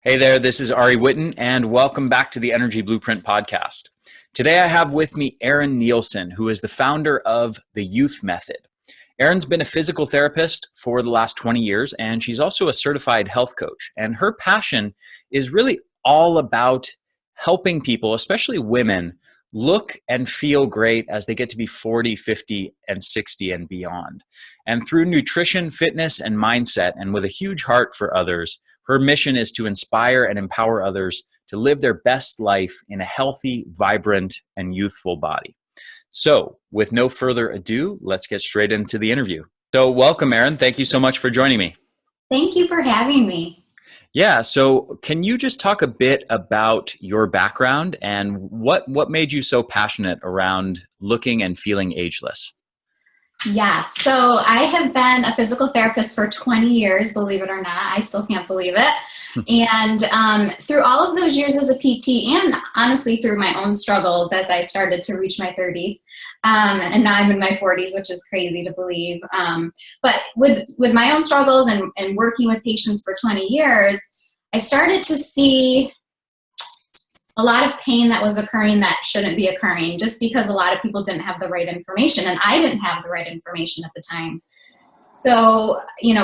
Hey there, this is Ari Whitten, and welcome back to the Energy Blueprint podcast. Today I have with me Erin Nielsen, who is the founder of the Youth Method. Erin's been a physical therapist for the last 20 years, and she's also a certified health coach. And her passion is really all about helping people, especially women, look and feel great as they get to be 40, 50, and 60 and beyond. And through nutrition, fitness, and mindset, and with a huge heart for others, her mission is to inspire and empower others to live their best life in a healthy, vibrant, and youthful body. So, with no further ado, let's get straight into the interview. So, welcome, Erin. Thank you so much for joining me. Thank you for having me. Yeah, so can you just talk a bit about your background and what made you so passionate around looking and feeling ageless? Yeah, so I have been a physical therapist for 20 years, believe it or not. I still can't believe it. And through all of those years as a PT, and honestly through my own struggles as I started to reach my 30s, and now I'm in my 40s, which is crazy to believe. But with my own struggles and working with patients for 20 years, I started to see a lot of pain that was occurring that shouldn't be occurring just because a lot of people didn't have the right information, and I didn't have the right information at the time. So,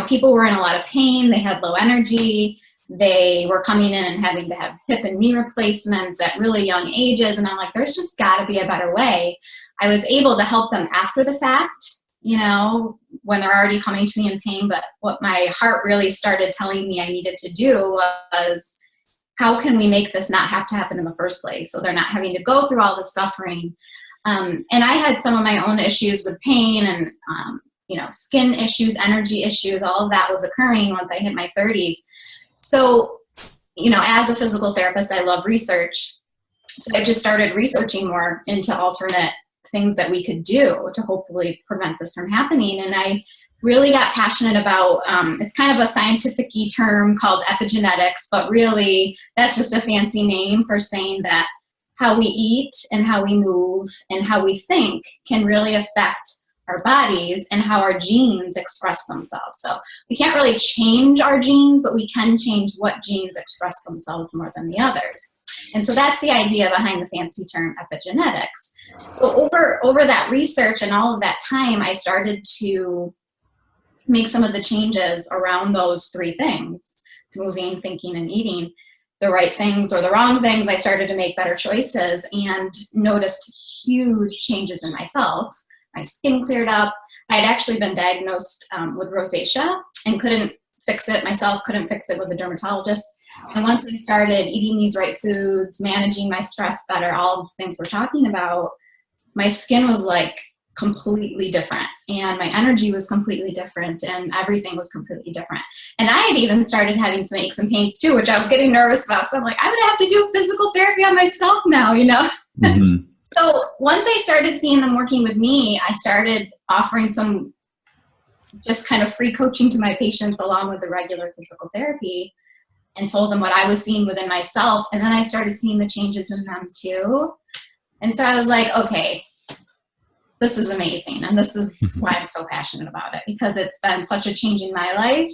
people were in a lot of pain, they had low energy, they were coming in and having to have hip and knee replacements at really young ages, and I'm like, there's just got to be a better way. I was able to help them after the fact, when they're already coming to me in pain, but what my heart really started telling me I needed to do was, how can we make this not have to happen in the first place? So they're not having to go through all the suffering. And I had some of my own issues with pain and, skin issues, energy issues, all of that was occurring once I hit my 30s. So, as a physical therapist, I love research. So I just started researching more into alternate things that we could do to hopefully prevent this from happening. And I really got passionate about, it's kind of a scientific-y term called epigenetics, but really that's just a fancy name for saying that how we eat and how we move and how we think can really affect our bodies and how our genes express themselves. So we can't really change our genes, but we can change what genes express themselves more than the others. And so that's the idea behind the fancy term epigenetics. So over that research and all of that time, I started to make some of the changes around those three things: moving, thinking, and eating the right things or the wrong things. I started to make better choices and noticed huge changes in myself. My skin cleared up. I had actually been diagnosed with rosacea and couldn't fix it myself, couldn't fix it with a dermatologist. And once I started eating these right foods, managing my stress better, all the things we're talking about, my skin was like completely different, and my energy was completely different, and everything was completely different. And I had even started having some aches and pains too, which I was getting nervous about. So I'm like, I'm gonna have to do physical therapy on myself now, Mm-hmm. So once I started seeing them working with me, I started offering some just kind of free coaching to my patients along with the regular physical therapy, and told them what I was seeing within myself. And then I started seeing the changes in them too. And so I was like, okay, this is amazing. And this is why I'm so passionate about it, because it's been such a change in my life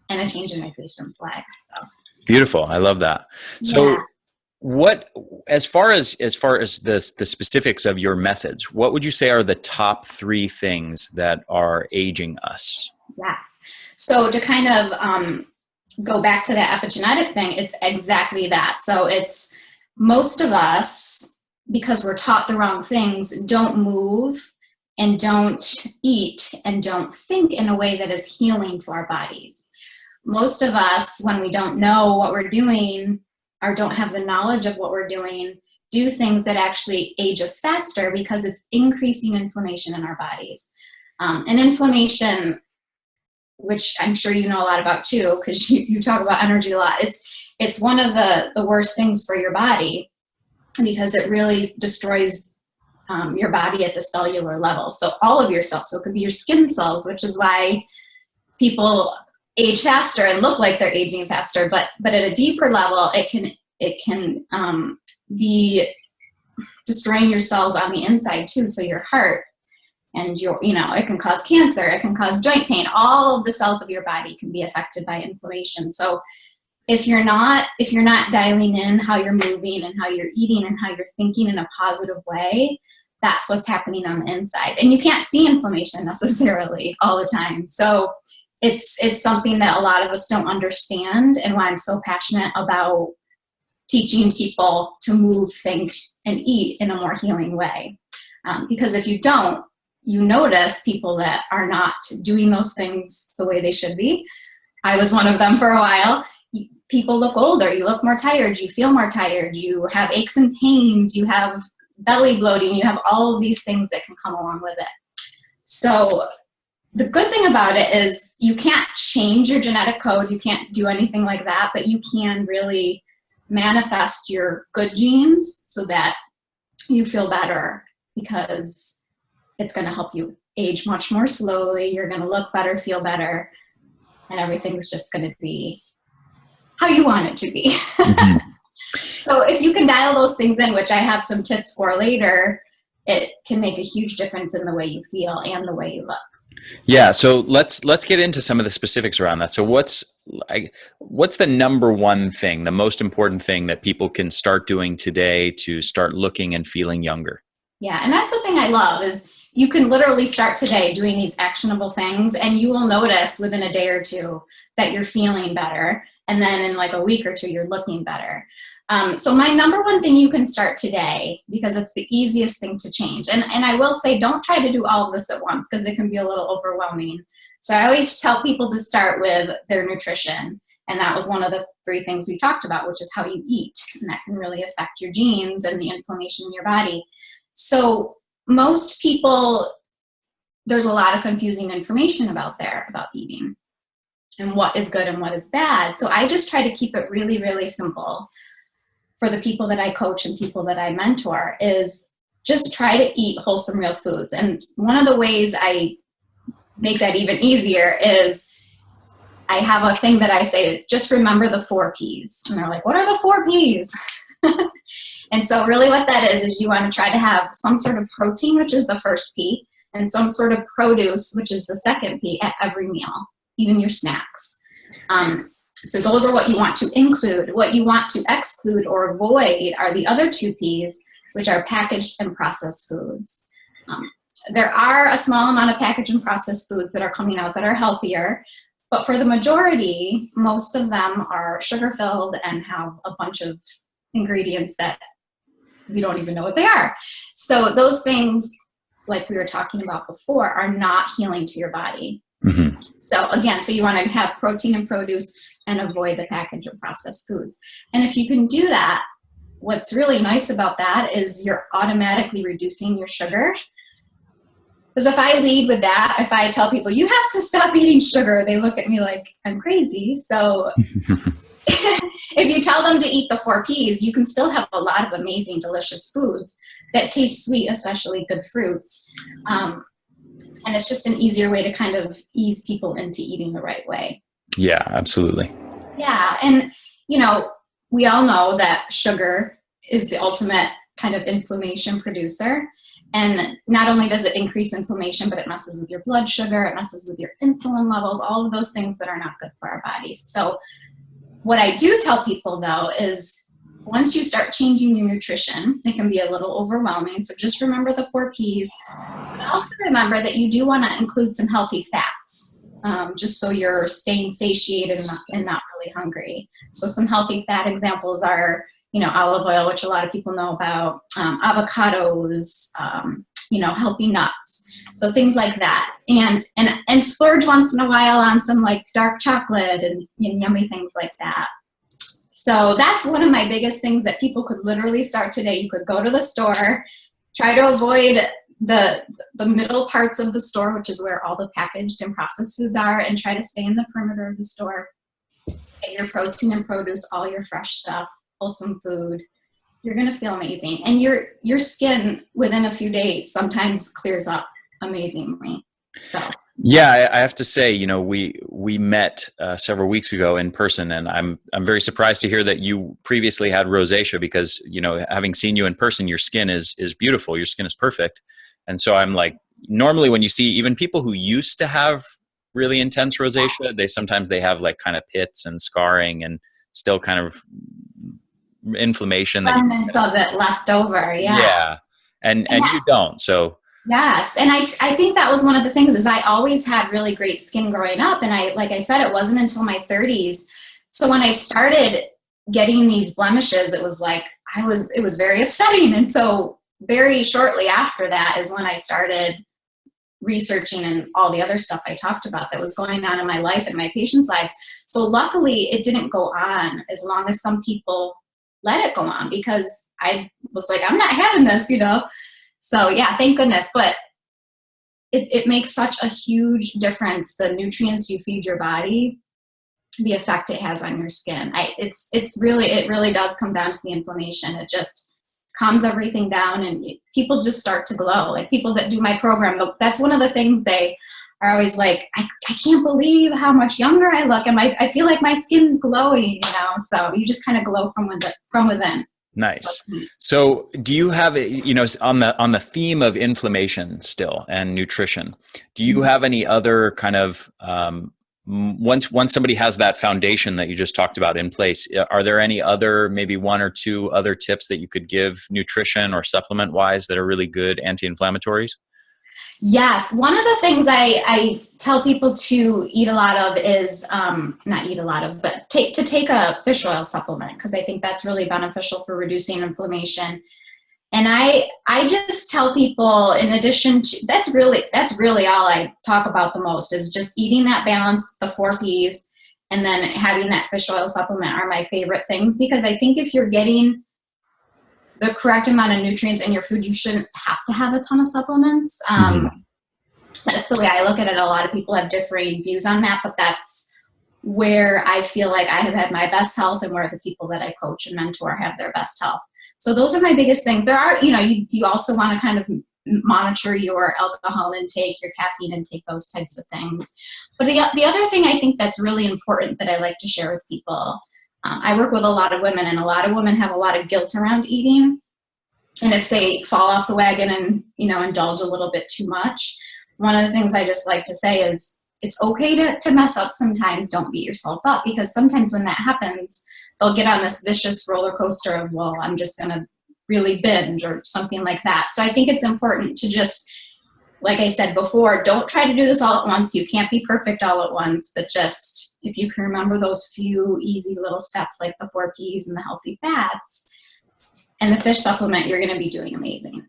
and a change in my patient's life. So beautiful. I love that. So yeah. What, as far as the specifics of your methods, what would you say are the top three things that are aging us? Yes. So to kind of go back to that epigenetic thing, it's exactly that. So it's most of us, because we're taught the wrong things, don't move and don't eat and don't think in a way that is healing to our bodies. Most of us, when we don't know what we're doing or don't have the knowledge of what we're doing, do things that actually age us faster because it's increasing inflammation in our bodies. And inflammation, which I'm sure you know a lot about too, because you talk about energy a lot, it's one of the worst things for your body, because it really destroys your body at the cellular level. So all of your cells, so it could be your skin cells, which is why people age faster and look like they're aging faster. But at a deeper level, it can be destroying your cells on the inside too. So your heart and it can cause cancer, it can cause joint pain. All of the cells of your body can be affected by inflammation. So if you're not dialing in how you're moving and how you're eating and how you're thinking in a positive way, that's what's happening on the inside. And you can't see inflammation necessarily all the time. So it's something that a lot of us don't understand, and why I'm so passionate about teaching people to move, think, and eat in a more healing way. Because if you don't, you notice people that are not doing those things the way they should be. I was one of them for a while. People look older, you look more tired, you feel more tired, you have aches and pains, you have belly bloating, you have all of these things that can come along with it. So the good thing about it is you can't change your genetic code, you can't do anything like that, but you can really manifest your good genes so that you feel better, because it's going to help you age much more slowly, you're going to look better, feel better, and everything's just going to be how you want it to be. Mm-hmm. So if you can dial those things in, which I have some tips for later, it can make a huge difference in the way you feel and the way you look. Yeah, so let's get into some of the specifics around that. So what's the number one thing, the most important thing that people can start doing today to start looking and feeling younger? Yeah, and that's the thing I love is you can literally start today doing these actionable things, and you will notice within a day or two that you're feeling better, and then in like a week or two you're looking better. So my number one thing you can start today, because it's the easiest thing to change. And I will say, don't try to do all of this at once, because it can be a little overwhelming. So I always tell people to start with their nutrition. And that was one of the 3 things we talked about, which is how you eat. And that can really affect your genes and the inflammation in your body. So most people, there's a lot of confusing information about eating and what is good and what is bad. So I just try to keep it really, really simple. For the people that I coach and people that I mentor, is just try to eat wholesome, real foods. And one of the ways I make that even easier is I have a thing that I say, just remember the 4 Ps. And they're like, what are the 4 Ps? And so really what that is you want to try to have some sort of protein, which is the first P, and some sort of produce, which is the second P, at every meal, even your snacks. So those are what you want to include. What you want to exclude or avoid are the other 2 Ps, which are packaged and processed foods. There are a small amount of packaged and processed foods that are coming out that are healthier, but for the majority, most of them are sugar-filled and have a bunch of ingredients that you don't even know what they are. So those things, like we were talking about before, are not healing to your body. Mm-hmm. So again, so you want to have protein and produce and avoid the packaged and processed foods. And if you can do that, what's really nice about that is you're automatically reducing your sugar. Because if I lead with that, if I tell people, you have to stop eating sugar, they look at me like I'm crazy. So if you tell them to eat the 4 Ps, you can still have a lot of amazing, delicious foods that taste sweet, especially good fruits. And it's just an easier way to kind of ease people into eating the right way. Yeah, absolutely. Yeah. And, we all know that sugar is the ultimate kind of inflammation producer. And not only does it increase inflammation, but it messes with your blood sugar, it messes with your insulin levels, all of those things that are not good for our bodies. So what I do tell people, though, is once you start changing your nutrition, it can be a little overwhelming. So just remember the 4 Ps, but also remember that you do want to include some healthy fats. Just so you're staying satiated and not really hungry. So some healthy fat examples are, olive oil, which a lot of people know about, avocados, healthy nuts. So things like that. And splurge once in a while on some like dark chocolate and yummy things like that. So that's one of my biggest things that people could literally start today. You could go to the store, try to avoid the middle parts of the store, which is where all the packaged and processed foods are, and try to stay in the perimeter of the store. Get your protein and produce, all your fresh stuff, wholesome food. You're going to feel amazing. And your skin within a few days sometimes clears up amazingly. So. Yeah, I have to say, we met several weeks ago in person, and I'm very surprised to hear that you previously had rosacea, because, having seen you in person, your skin is beautiful. Your skin is perfect. And so I'm like, normally when you see even people who used to have really intense rosacea, they have like kind of pits and scarring. And still kind of inflammation that remnants of it left over. yeah, and you don't. So yes, and I think that was one of the things is I always had really great skin growing up, and like I said, it wasn't until my 30s. So when I started getting these blemishes, it was like it was very upsetting. And so very shortly after that is when I started researching and all the other stuff I talked about that was going on in my life and my patients' lives. So luckily it didn't go on as long as some people let it go on, because I was like, I'm not having this, So yeah, thank goodness. But it makes such a huge difference, the nutrients you feed your body, the effect it has on your skin. It really does come down to the inflammation. It just calms everything down, and people just start to glow. Like people that do my program, that's one of the things they are always like, I can't believe how much younger I look, and I feel like my skin's glowing, So you just kind of glow from within. Nice. So do you have, on the theme of inflammation still and nutrition, do you have any other kind of, once somebody has that foundation that you just talked about in place, are there any other, maybe one or two other tips that you could give nutrition or supplement wise that are really good anti-inflammatories? Yes. One of the things I tell people to eat a lot of is, not eat a lot of, but take a fish oil supplement, because I think that's really beneficial for reducing inflammation. And I just tell people, in addition to, that's really all I talk about the most, is just eating that balance, the 4 Ps, and then having that fish oil supplement are my favorite things, because I think if you're getting the correct amount of nutrients in your food, you shouldn't have to have a ton of supplements. That's the way I look at it. A lot of people have differing views on that, but that's where I feel like I have had my best health, and where the people that I coach and mentor have their best health. So those are my biggest things. There are, you also want to kind of monitor your alcohol intake, your caffeine intake, those types of things. But the other thing I think that's really important that I like to share with people, I work with a lot of women, and a lot of women have a lot of guilt around eating. And if they fall off the wagon and, indulge a little bit too much, one of the things I just like to say is it's okay to mess up sometimes. Don't beat yourself up, because sometimes when that happens, they'll get on this vicious roller coaster of, well, I'm just going to really binge or something like that. So I think it's important to just, like I said before, don't try to do this all at once. You can't be perfect all at once, but just if you can remember those few easy little steps, like the 4 Ps and the healthy fats and the fish supplement, you're going to be doing amazing.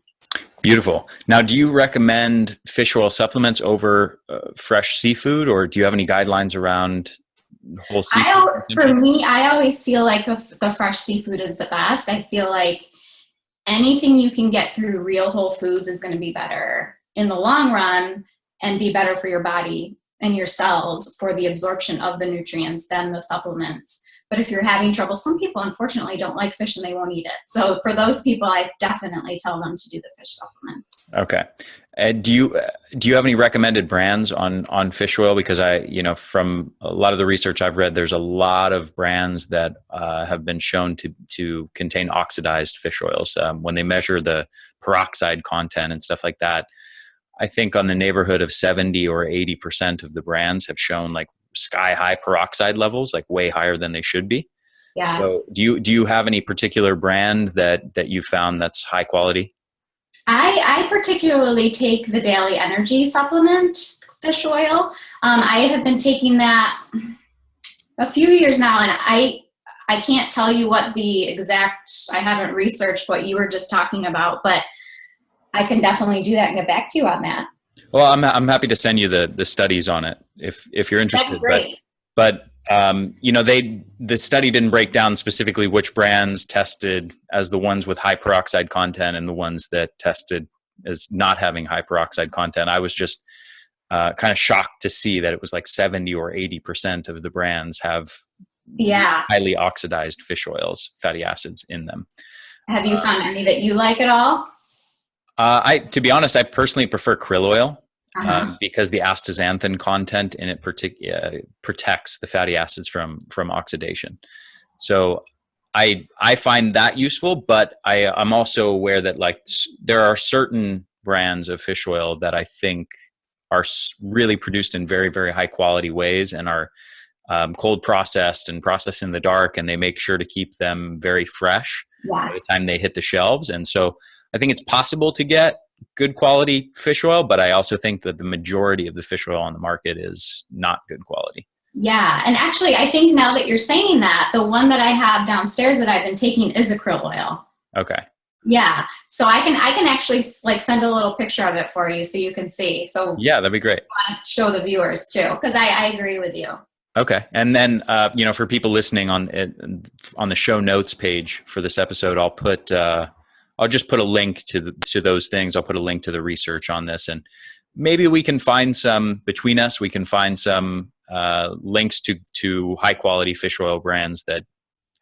Beautiful. Now, do you recommend fish oil supplements over fresh seafood, or do you have any guidelines around whole seafood? For me, I always feel like the fresh seafood is the best. I feel like anything you can get through real whole foods is going to be better in the long run and be better for your body and your cells for the absorption of the nutrients than the supplements. But if you're having trouble, some people unfortunately don't like fish and they won't eat it. So for those people, I definitely tell them to do the fish supplements. Okay. Do you have any recommended brands on fish oil? Because from a lot of the research I've read, there's a lot of brands that have been shown to contain oxidized fish oils. When they measure the peroxide content and stuff like that, I think on the neighborhood of 70 or 80% of the brands have shown like sky high peroxide levels, like way higher than they should be. Yes. So do you have any particular brand that you found that's high quality? I particularly take the Daily Energy supplement, fish oil. I have been taking that a few years now, and I can't tell you what the exact, I haven't researched what you were just talking about, but I can definitely do that and get back to you on that. Well, I'm happy to send you the studies on it if you're interested. That'd be great. But the study didn't break down specifically which brands tested as the ones with high peroxide content and the ones that tested as not having high peroxide content. I was just kind of shocked to see that it was like 70 or 80% of the brands have highly oxidized fish oils, fatty acids in them. Have you found any that you like at all? To be honest, I personally prefer krill oil because the astaxanthin content in it protects the fatty acids from oxidation. So I find that useful, but I'm also aware that like there are certain brands of fish oil that I think are really produced in very, very high quality ways and are cold processed and processed in the dark, and they make sure to keep them very fresh by the Yes. time they hit the shelves. And so I think it's possible to get good quality fish oil, but I also think that the majority of the fish oil on the market is not good quality. Yeah. And actually, I think now that you're saying that, the one that I have downstairs that I've been taking is krill oil. Okay. Yeah. So I can actually like send a little picture of it for you so you can see. So Yeah, that'd be great. I want to show the viewers too, because I agree with you. Okay. And then, for people listening on the show notes page for this episode, I'll just put a link to those things. I'll put a link to the research on this, and maybe we can find some between us. We can find some links to high quality fish oil brands that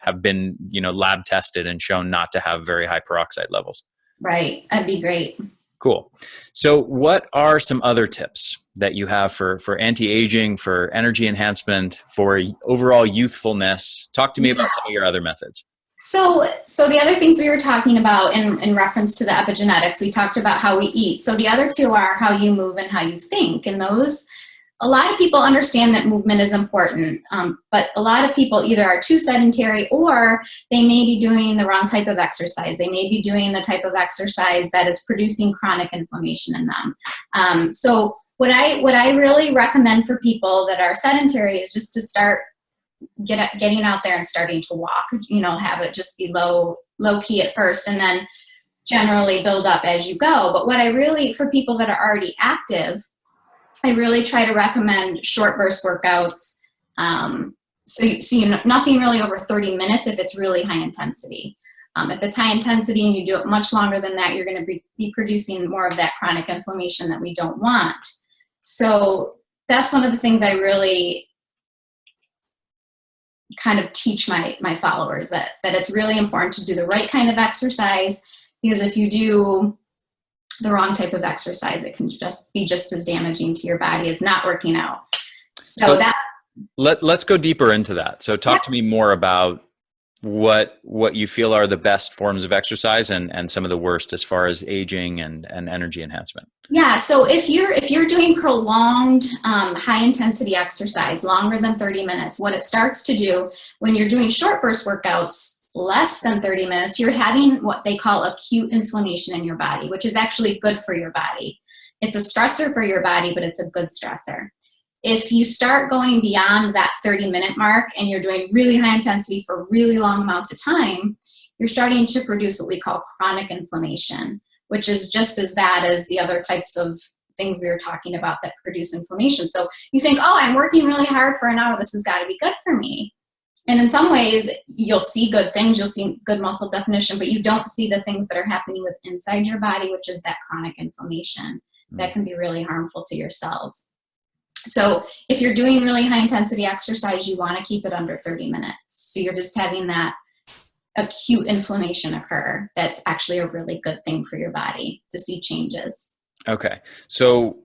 have been, lab tested and shown not to have very high peroxide levels. Right. That'd be great. Cool. So what are some other tips that you have for anti-aging, for energy enhancement, for overall youthfulness? Talk to me about some of your other methods. So the other things we were talking about in reference to the epigenetics, we talked about how we eat. So the other two are how you move and how you think. And those, a lot of people understand that movement is important, but a lot of people either are too sedentary or they may be doing the wrong type of exercise. They may be doing the type of exercise that is producing chronic inflammation in them. So what I really recommend for people that are sedentary is just to start getting out there and starting to walk, have it just be low key at first and then generally build up as you go. But what I really, for people that are already active, I really try to recommend short burst workouts. So nothing really over 30 minutes if it's really high intensity. If it's high intensity and you do it much longer than that, you're going to be producing more of that chronic inflammation that we don't want. So that's one of the things I really kind of teach my followers, that it's really important to do the right kind of exercise, because if you do the wrong type of exercise, it can just be just as damaging to your body as not working out. So let's go deeper into that. So talk to me more about what you feel are the best forms of exercise and some of the worst as far as aging and energy enhancement. Yeah. So if you're doing prolonged high intensity exercise longer than 30 minutes, what it starts to do when you're doing short burst workouts less than 30 minutes, you're having what they call acute inflammation in your body, which is actually good for your body. It's a stressor for your body, but it's a good stressor. If you start going beyond that 30-minute mark and you're doing really high intensity for really long amounts of time, you're starting to produce what we call chronic inflammation, which is just as bad as the other types of things we were talking about that produce inflammation. So you think, oh, I'm working really hard for an hour, this has got to be good for me. And in some ways, you'll see good things, you'll see good muscle definition, but you don't see the things that are happening with inside your body, which is that chronic inflammation that can be really harmful to your cells. So if you're doing really high intensity exercise, you want to keep it under 30 minutes. So you're just having that acute inflammation occur. That's actually a really good thing for your body to see changes. Okay. So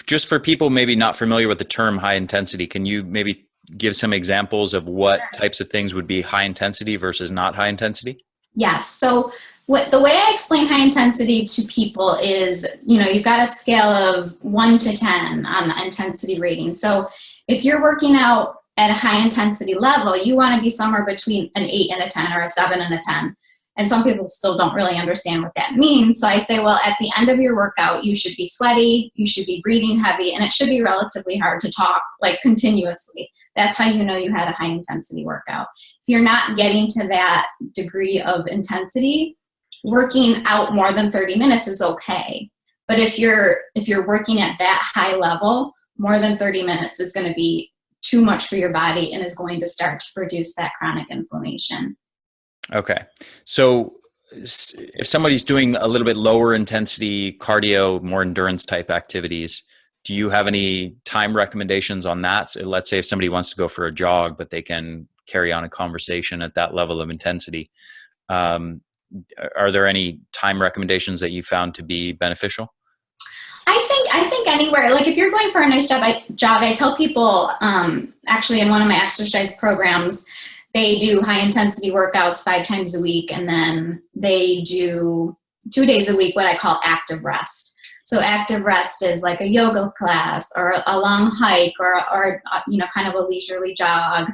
just for people maybe not familiar with the term high intensity, can you maybe give some examples of what types of things would be high intensity versus not high intensity? Yes. So the way I explain high intensity to people is, you've got a scale of 1 to 10 on the intensity rating. So if you're working out at a high intensity level, you want to be somewhere between an 8 and a 10 or a 7 and a 10. And some people still don't really understand what that means. So I say, well, at the end of your workout, you should be sweaty, you should be breathing heavy, and it should be relatively hard to talk like continuously. That's how you know you had a high intensity workout. If you're not getting to that degree of intensity, working out more than 30 minutes is okay. But if you're working at that high level, more than 30 minutes is going to be too much for your body and is going to start to produce that chronic inflammation. Okay. So if somebody's doing a little bit lower intensity cardio, more endurance type activities, do you have any time recommendations on that? So let's say if somebody wants to go for a jog, but they can carry on a conversation at that level of intensity. Are there any time recommendations that you found to be beneficial? I think anywhere, like if you're going for a nice jog, I tell people, actually in one of my exercise programs, they do high intensity workouts 5 times a week, and then they do 2 days a week what I call active rest. So active rest is like a yoga class or a long hike or kind of a leisurely jog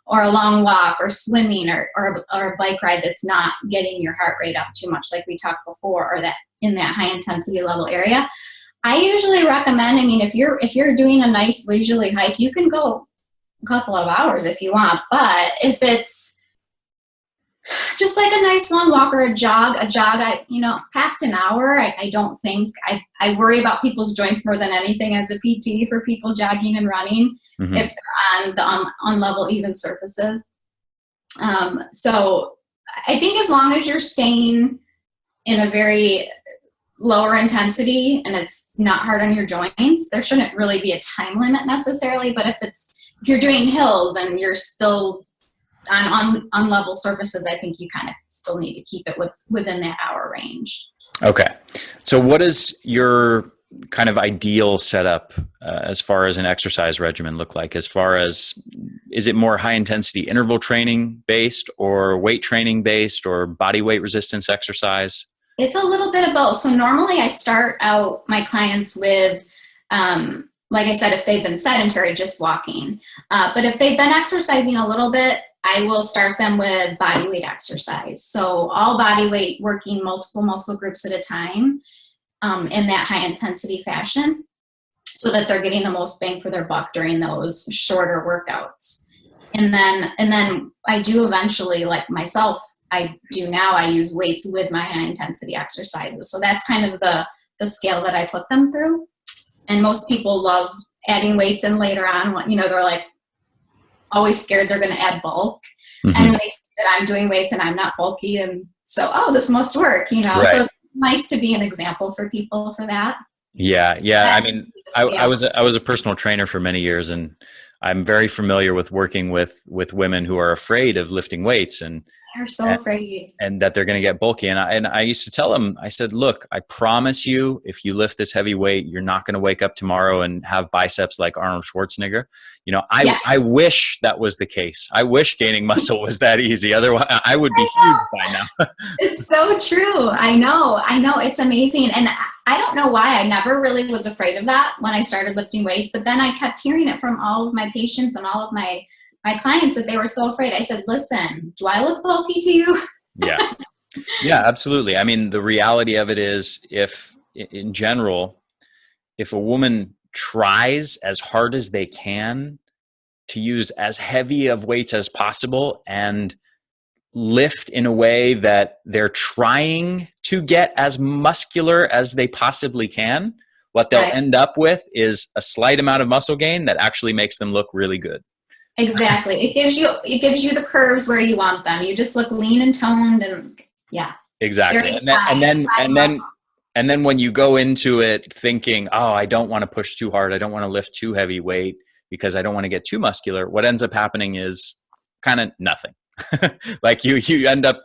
or a long walk or swimming or a bike ride that's not getting your heart rate up too much like we talked before, or that in that high intensity level area. I usually recommend, if you're doing a nice leisurely hike, you can go a couple of hours if you want, but if it's just like a nice long walk or a jog, past an hour, I don't think, I worry about people's joints more than anything as a PT for people jogging and running if they're on the unlevel even surfaces. So I think as long as you're staying in a very lower intensity and it's not hard on your joints, there shouldn't really be a time limit necessarily. But if you're doing hills and you're still on unlevel surfaces, I think you kind of still need to keep it within that hour range. Okay. So what is your kind of ideal setup as far as an exercise regimen look like? As far as, is it more high intensity interval training based or weight training based or body weight resistance exercise? It's a little bit of both. So normally I start out my clients with, like I said, if they've been sedentary, just walking. But if they've been exercising a little bit, I will start them with body weight exercise. So all body weight, working multiple muscle groups at a time in that high intensity fashion, so that they're getting the most bang for their buck during those shorter workouts. And then I do eventually, like myself, I use weights with my high intensity exercises. So that's kind of the scale that I put them through. And most people love adding weights in later on. They're like always scared they're going to add bulk. And then they see that I'm doing weights and I'm not bulky. And so, this must work, Right. So it's nice to be an example for people for that. Yeah. Yeah. I was a personal trainer for many years, and I'm very familiar with working with women who are afraid of lifting weights and they're so afraid, and that they're going to get bulky. And I used to tell them, I said, look, I promise you, if you lift this heavy weight, you're not going to wake up tomorrow and have biceps like Arnold Schwarzenegger. I wish that was the case. I wish gaining muscle was that easy. Otherwise I would be huge by now. It's so true. I know. It's amazing. And I don't know why I never really was afraid of that when I started lifting weights, but then I kept hearing it from all of my patients and all of my clients that they were so afraid. I said, listen, do I look bulky to you? Yeah. Yeah, absolutely. The reality of it is, in general, if a woman tries as hard as they can to use as heavy of weights as possible and lift in a way that they're trying to get as muscular as they possibly can, what they'll end up with is a slight amount of muscle gain that actually makes them look really good. Exactly. It gives you the curves where you want them. You just look lean and toned, and exactly. And then when you go into it thinking, I don't want to push too hard, I don't want to lift too heavy weight because I don't want to get too muscular, what ends up happening is kind of nothing. Like you end up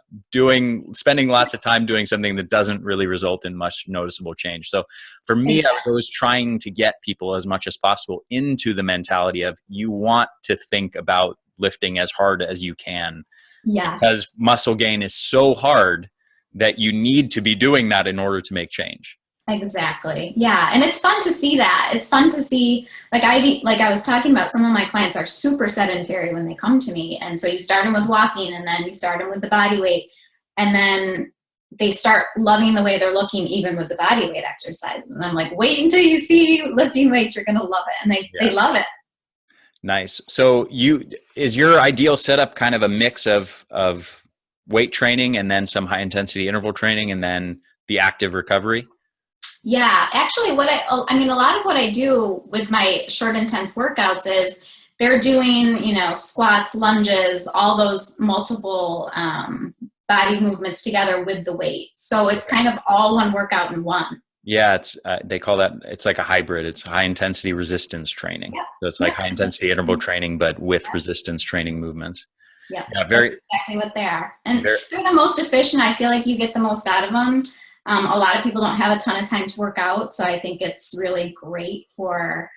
spending lots of time doing something that doesn't really result in much noticeable change. So for me, I was always trying to get people as much as possible into the mentality of, you want to think about lifting as hard as you can. Yes. Because muscle gain is so hard that you need to be doing that in order to make change. Exactly. Yeah. And it's fun to see that. It's fun to see, like I was talking about, some of my clients are super sedentary when they come to me. And so you start them with walking, and then you start them with the body weight, and then they start loving the way they're looking, even with the body weight exercises. And I'm like, wait until you see lifting weights, you're going to love it. And they love it. Nice. So is your ideal setup kind of a mix of weight training and then some high intensity interval training and then the active recovery? Yeah, actually a lot of what I do with my short intense workouts is they're doing, squats, lunges, all those multiple body movements together with the weight. So it's kind of all one workout in one. Yeah, it's they call that, it's like a hybrid. It's high intensity resistance training. Yep. So it's like high intensity interval training, but with resistance training movements. Yeah, that's exactly what they are. And they're the most efficient. I feel like you get the most out of them. A lot of people don't have a ton of time to work out, so I think it's really great for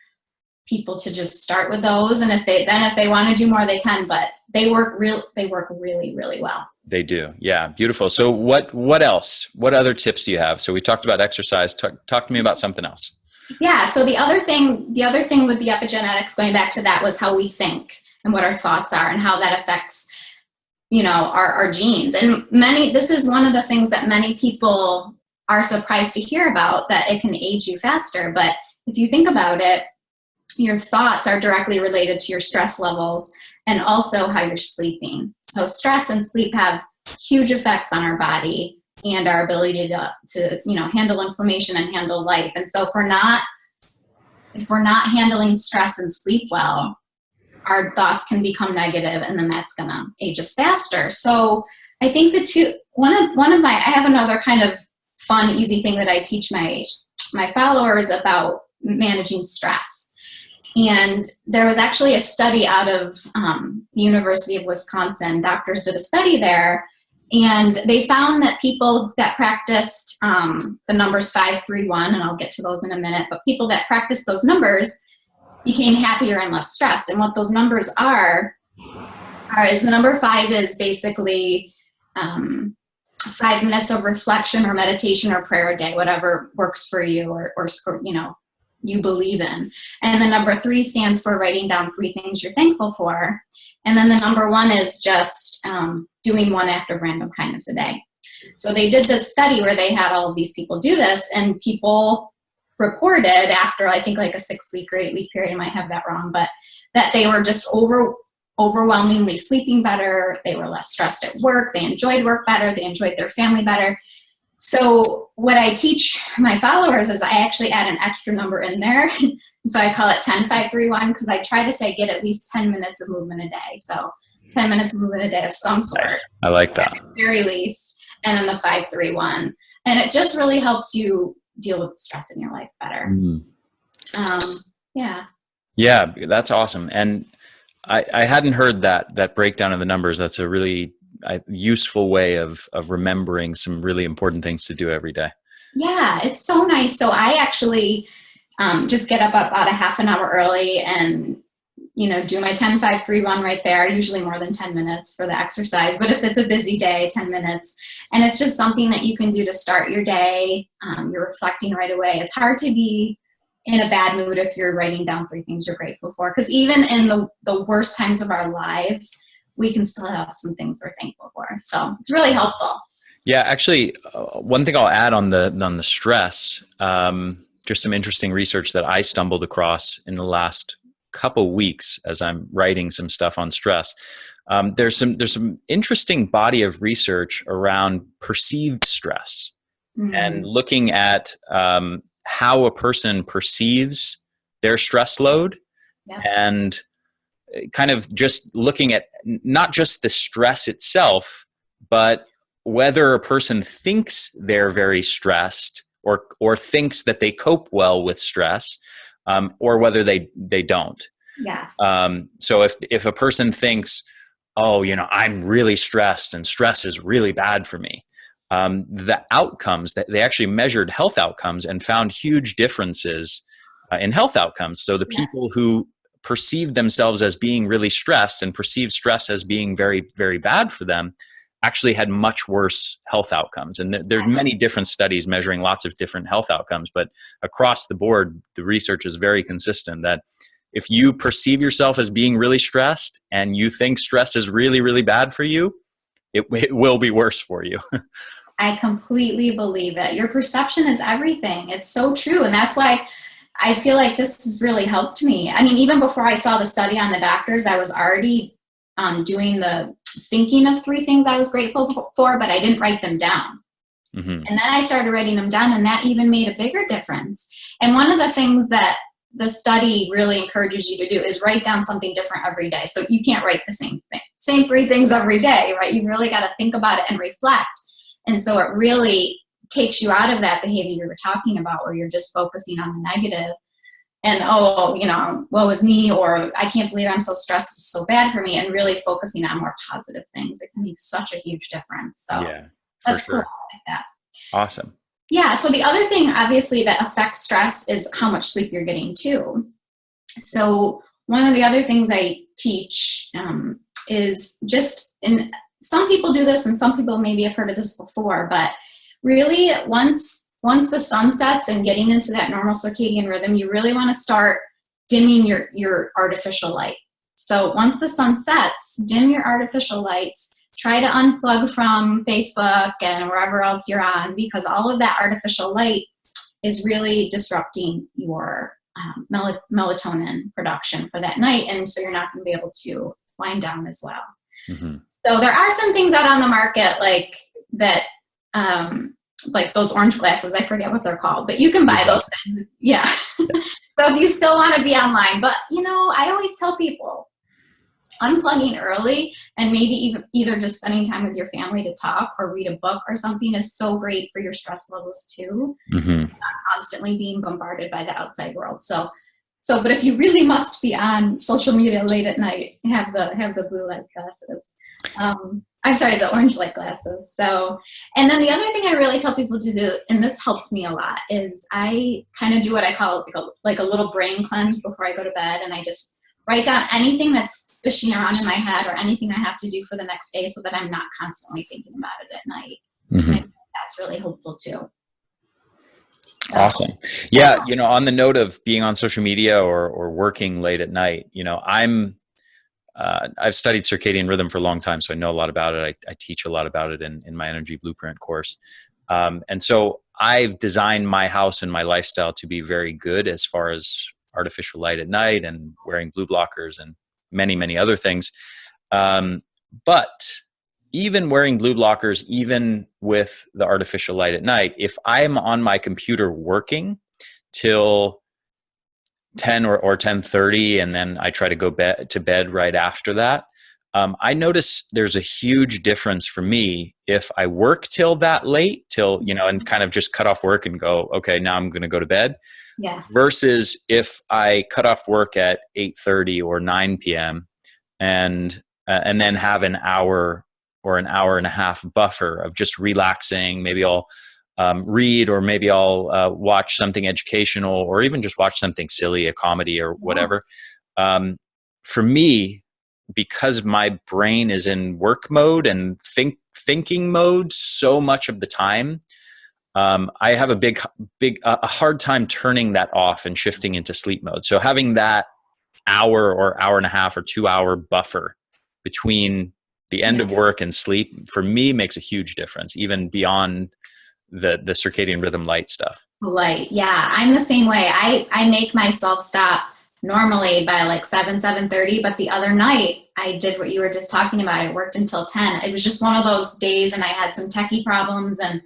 people to just start with those. And if they want to do more, they can, but they work really, really well. They do. Yeah. Beautiful. So what else? What other tips do you have? So we talked about exercise. Talk to me about something else. Yeah. So the other thing with the epigenetics, going back to that, was how we think and what our thoughts are and how that affects, our genes. And this is one of the things that many people are surprised to hear about, that it can age you faster. But if you think about it, your thoughts are directly related to your stress levels and also how you're sleeping. So stress and sleep have huge effects on our body and our ability to handle inflammation and handle life. And so if we're not handling stress and sleep well, our thoughts can become negative, and then that's going to age us faster. So I think I have another kind of fun, easy thing that I teach my followers about managing stress. And there was actually a study out of University of Wisconsin. Doctors did a study there, and they found that people that practiced the numbers 5-3-1, and I'll get to those in a minute, but people that practiced those numbers became happier and less stressed. And what those numbers is the number 5 is basically 5 minutes of reflection or meditation or prayer a day, whatever works for you or you believe in. And the number 3 stands for writing down 3 things you're thankful for. And then the number 1 is just doing 1 act of random kindness a day. So they did this study where they had all of these people do this, and people reported after, I think, like a 6-week or 8-week period, I might have that wrong, but that they were just overwhelmingly sleeping better. They were less stressed at work. They enjoyed work better. They enjoyed their family better. So what I teach my followers is I actually add an extra number in there. So I call it 10-5-3-1, because I try to say get at least 10 minutes of movement a day. So 10 minutes of movement a day of some sort. I like that. At the very least. And then the 5-3-1. And it just really helps you deal with the stress in your life better. Yeah, that's awesome. And I hadn't heard that breakdown of the numbers. That's a really useful way of remembering some really important things to do every day. Yeah, it's so nice. So I actually just get up about a half an hour early and do my 10-5-3-1 right there, usually more than 10 minutes for the exercise. But if it's a busy day, 10 minutes. And it's just something that you can do to start your day. You're reflecting right away. It's hard to be in a bad mood if you're writing down 3 things you're grateful for. Because even in the worst times of our lives, we can still have some things we're thankful for. So it's really helpful. Yeah, actually, one thing I'll add on the stress, just some interesting research that I stumbled across in the last couple weeks as I'm writing some stuff on stress. There's some interesting body of research around perceived stress and looking at how a person perceives their stress load, and kind of just looking at not just the stress itself, but whether a person thinks they're very stressed or thinks that they cope well with stress, or whether they don't. Yes. So if a person thinks, I'm really stressed and stress is really bad for me, the outcomes that they actually measured health outcomes and found huge differences in health outcomes. So the people who perceived themselves as being really stressed and perceived stress as being very, very bad for them actually had much worse health outcomes. And there's many different studies measuring lots of different health outcomes, but across the board, the research is very consistent that if you perceive yourself as being really stressed and you think stress is really, really bad for you, it will be worse for you. I completely believe it. Your perception is everything. It's so true. And that's why I feel like this has really helped me. I mean, even before I saw the study on the doctors, I was already doing the thinking of 3 things I was grateful for, but I didn't write them down. Mm-hmm. And then I started writing them down, and that even made a bigger difference. And one of the things that the study really encourages you to do is write down something different every day. So you can't write the same 3 things every day, right? You really got to think about it and reflect. And so it really takes you out of that behavior you were talking about, where you're just focusing on the negative and, woe is me, or I can't believe I'm so stressed, it's so bad for me, and really focusing on more positive things. It can make such a huge difference. So yeah, for sure. Cool. I like that. Awesome. Yeah. So the other thing, obviously, that affects stress is how much sleep you're getting too. So one of the other things I teach is just, and some people do this and some people maybe have heard of this before, but really once the sun sets and getting into that normal circadian rhythm, you really want to start dimming your artificial light. So once the sun sets, dim your artificial lights. Try to unplug from Facebook and wherever else you're on, because all of that artificial light is really disrupting your melatonin production for that night. And so you're not going to be able to wind down as well. Mm-hmm. So there are some things out on the market like that, like those orange glasses, I forget what they're called, but you can buy those things. Yeah. So if you still want to be online, but I always tell people, unplugging early and maybe either just spending time with your family to talk or read a book or something is so great for your stress levels too. Mm-hmm. Not constantly being bombarded by the outside world. So, but if you really must be on social media late at night, have the blue light glasses. I'm sorry, the orange light glasses. So, and then the other thing I really tell people to do, and this helps me a lot, is I kind of do what I call like a little brain cleanse before I go to bed, and I just write down anything that's fishing around in my head or anything I have to do for the next day so that I'm not constantly thinking about it at night. Mm-hmm. I think that's really helpful too. Awesome. Yeah. On the note of being on social media or working late at night, I've studied circadian rhythm for a long time, so I know a lot about it. I teach a lot about it in my Energy Blueprint course. And so I've designed my house and my lifestyle to be very good as far as artificial light at night and wearing blue blockers and many, many other things. But even wearing blue blockers, even with the artificial light at night, if I'm on my computer working till 10 or 10:30, and then I try to go to bed right after that, I notice there's a huge difference for me if I work till that late, and kind of just cut off work and go, okay, now I'm going to go to bed. Yeah. Versus if I cut off work at 8:30 or 9 p.m. and then have an hour or an hour and a half buffer of just relaxing. Maybe I'll read, or maybe I'll watch something educational, or even just watch something silly, a comedy or whatever. For me, because my brain is in work mode and thinking mode so much of the time, I have a hard time turning that off and shifting into sleep mode. So having that hour or hour and a half or 2 hour buffer between the end of work and sleep, for me, makes a huge difference, even beyond the circadian rhythm light stuff. Light. Yeah. I'm the same way. I make myself stop normally by like 7:30, but the other night I did what you were just talking about. I worked until 10. It was just one of those days, and I had some techie problems, and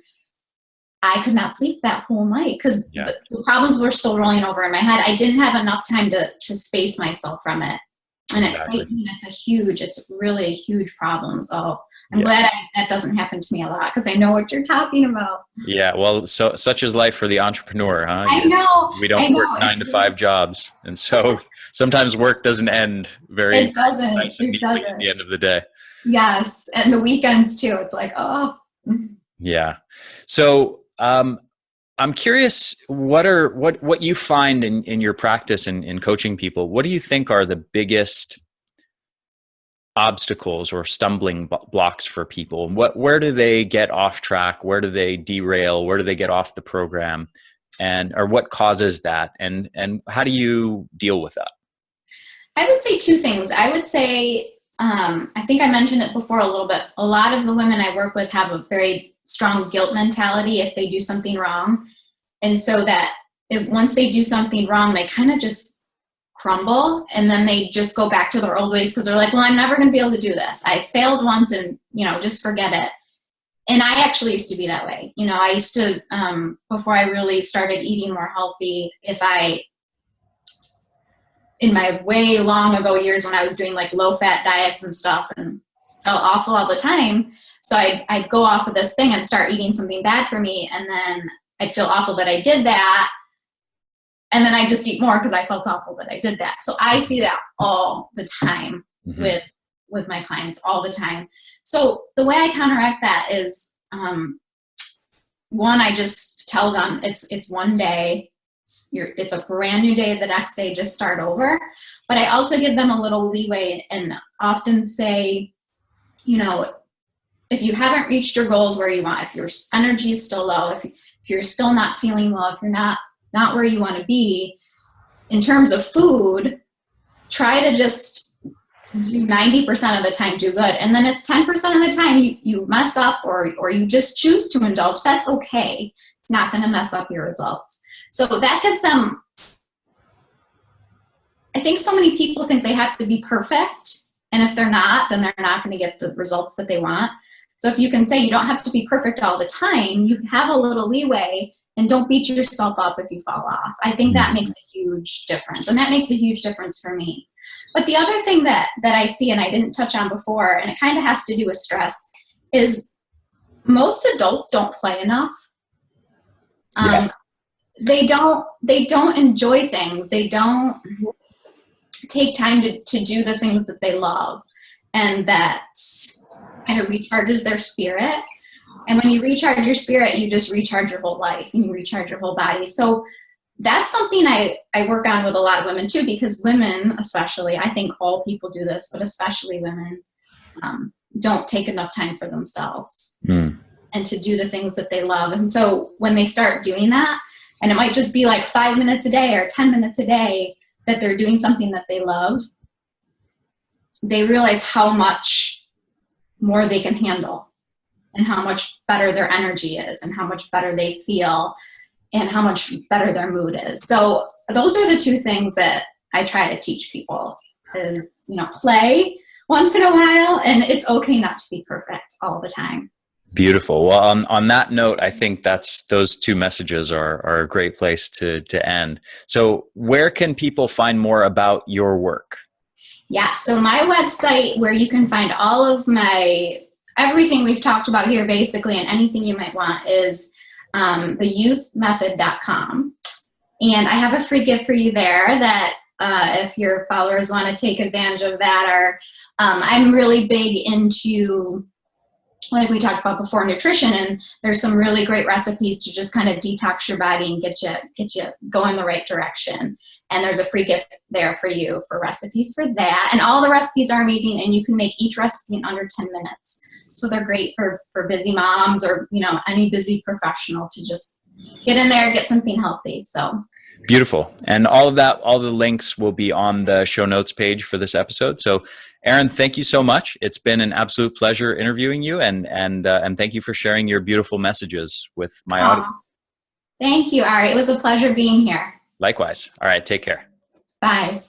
I could not sleep that whole night because the problems were still rolling over in my head. I didn't have enough time to space myself from it. And it's really a huge problem. So I'm glad that doesn't happen to me a lot, because I know what you're talking about. Yeah. Well, so such is life for the entrepreneur, huh? I know. We don't work 9 to 5 jobs. And so sometimes work doesn't end very nice and neatly at the end of the day. Yes. And the weekends too. It's like, oh. Yeah. So, I'm curious what you find in your practice and in coaching people. What do you think are the biggest obstacles or stumbling blocks for people? Where do they get off track? Where do they derail? Where do they get off the program? Or what causes that? And how do you deal with that? I would say two things. I would say, I think I mentioned it before a little bit. A lot of the women I work with have a very strong guilt mentality if they do something wrong. And so that once they do something wrong, they kind of just crumble, and then they just go back to their old ways because they're like, well, I'm never going to be able to do this. I failed once, and, just forget it. And I actually used to be that way. I used to, before I really started eating more healthy, in my way long ago years when I was doing like low fat diets and stuff and felt awful all the time. So I'd go off of this thing and start eating something bad for me. And then I'd feel awful that I did that. And then I just eat more because I felt awful that I did that. So I see that all the time with my clients, all the time. So the way I counteract that is, one, I just tell them it's one day. it's a brand new day the next day, just start over. But I also give them a little leeway and often say, you know, if you haven't reached your goals where you want, if your energy is still low, if you're still not feeling well, if you're not where you want to be in terms of food, try to just do 90% of the time do good. And then if 10% of the time you mess up or you just choose to indulge, that's okay. It's not going to mess up your results. So that gives them, I think so many people think they have to be perfect. And if they're not, then they're not going to get the results that they want. So if you can say you don't have to be perfect all the time, you have a little leeway and don't beat yourself up if you fall off. I think that makes a huge difference. And that makes a huge difference for me. But the other thing that I see, and I didn't touch on before, and it kind of has to do with stress, is most adults don't play enough. Yes. They don't enjoy things. They don't take time to do the things that they love. And that kind of recharges their spirit. And when you recharge your spirit, you just recharge your whole life and you recharge your whole body. So that's something I work on with a lot of women too, because women especially, I think all people do this, but especially women, don't take enough time for themselves and to do the things that they love. And so when they start doing that, and it might just be like 5 minutes a day or 10 minutes a day that they're doing something that they love, they realize how much more they can handle and how much better their energy is and how much better they feel and how much better their mood is. So those are the two things that I try to teach people is, you know, play once in a while, and it's okay not to be perfect all the time. Beautiful. Well, on that note, I think those two messages are a great place to end. So where can people find more about your work? Yeah, so my website where you can find all of everything we've talked about here basically and anything you might want is theyouthmethod.com. And I have a free gift for you there that if your followers want to take advantage of that, or I'm really big into, like we talked about before, nutrition, and there's some really great recipes to just kind of detox your body and get you going the right direction. And there's a free gift there for you for recipes for that. And all the recipes are amazing, and you can make each recipe in under 10 minutes. So they're great for busy moms or, you know, any busy professional to just get in there, get something healthy. So beautiful. And all the links will be on the show notes page for this episode. So Erin, thank you so much. It's been an absolute pleasure interviewing you, and thank you for sharing your beautiful messages with my audience. Thank you, Ari. It was a pleasure being here. Likewise. All right. Take care. Bye.